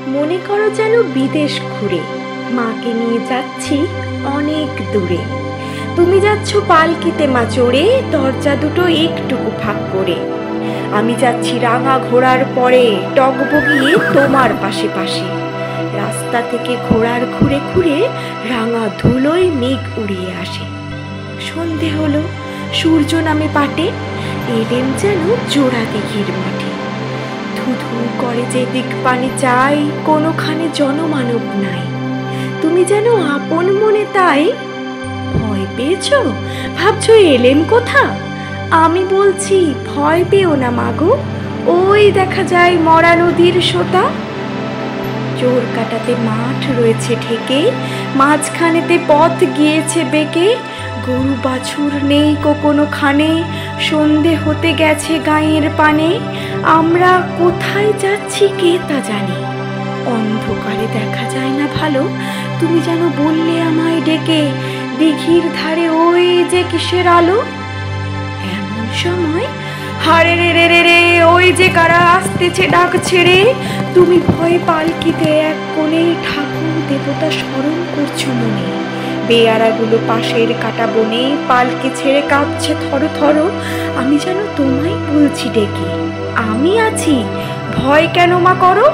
মনে করো যেন বিদেশ ঘুরে মাকে নিয়ে যাচ্ছি অনেক দূরে। তুমি যাচ্ছ পালকিতে মা চড়ে, দরজা দুটো একটুকু ফাঁক করে। আমি যাচ্ছি রাঙা ঘোড়ার পরে, টগবগিয়ে তোমার পাশে পাশে। রাস্তা থেকে ঘোড়ার ঘুরে ঘুরে রাঙা ধুলোয় মেঘ উড়িয়ে আসে। সন্ধে হলো, সূর্য নামে পাটে, এলেম যেন জোড়া দিঘির মাঠে। ধুধু করে যেদিক পানি চাই, কোনোখানে জনমানব নাই। তুমি যেন আপন মনে তাই। ভয় পেয়েছো? ভাবছো এলেম কোথা? আমি বলছি ভয় পেও না মাগো, ওই দেখা যায় মরা নদীর সোতা। চোর কাটাতে মাঠ রয়েছে ঠেকে, মাঝখানেতে পথ গিয়েছে বেঁকে। গরু বাছুর নেই কোনোখানে, সন্ধে হতে গেছে গাঁয়ের পানে। আমরা কোথায় যাচ্ছি কে তা জানি, অন্ধকারে দেখা যায় না ভালো। তুমি যেন বললে আমায় ডেকে, দিঘির ধারে ওই যে কিসের আলো। এমন সময় হারে রে রে রে রে, ওই যে কারা আসতেছে ডাক ছেড়ে। তুমি ভয়ে পালকিতে এক কোণে ঠাকুর দেবতা স্মরণ করছো মনে। বেয়ারাগুলো পাশের কাটা বনে, পালকি ছেড়ে কাঁপছে থর থর। আমি যেন তোমায় বলছি ডেকে, আমি আছি, ভয় কেন মা করো।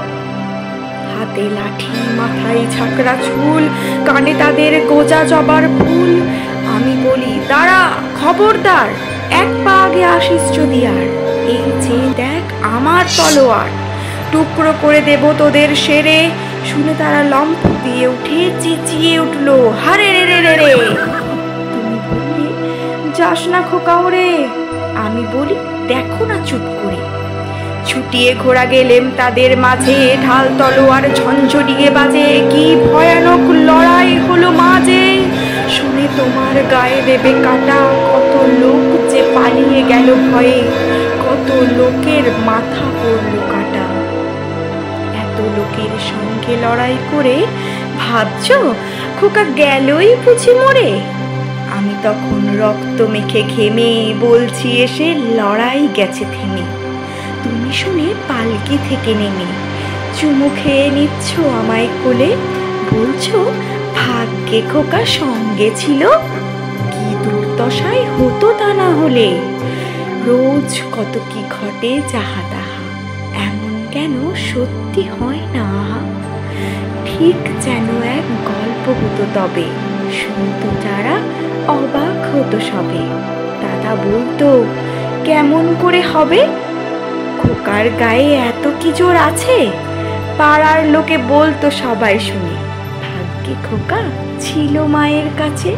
হাতে লাঠি, মাথায় ঝাঁকড়া চুল, কানে তাদের গোজা জবার ফুল। আমি বলি দাঁড়া, খবরদার, এক পা আগে আসিস যদি আর। এই যে দেখ আমার তলোয়ার, টুকরো করে দেব তোদের সেরে। শুনে তারা লম্ফ দিয়ে উঠে চেঁচিয়ে উঠলো, হারে রে রে রে রে। তুমি বললে যাস না খোকা ওরে। আমি বলি দেখো না চুপ করে। ছুটিয়ে ঘোড়া গেলেম তাদের মাঝে, ঢাল তলোয়ার ঝঞ্ঝরিয়ে বাজে। কি ভয়ানক লড়াই হলো মাঝে, শুনে তোমার গায়ে দেবে কাটা। কত লোক যে পালিয়ে গেল ভয়ে, কত লোকের মাথা পড়লো কাটা। এত লোকের সঙ্গে লড়াই করে ভাবছো খোকা গেলই বুঝি মরে। আমি তখন রক্ত মেখে ঘেমে বলছি এসে, লড়াই গেছে থেমে। তুমি শুনে পালকি থেকে নেমে চুমু খেয়ে নিচ্ছ আমায় কোলে। বলছো ভাগ্যে খোকা সঙ্গে ছিল, কি দুর্দশায় হতো তা না হলে। রোজ কত কি ঘটে যাহা তাহা, এমন কেন সত্যি হয় না। ঠিক যেন এক গল্প হতো তবে, শুনতো যারা অবাক হতো সবে। দাদা বলতো কেমন করে হবে, খোকার গায়ে এত কি জোর আছে। পাড়ার লোকে বলতো সবাই শুনে, ভাগ্যে খোকা ছিল মায়ের কাছে।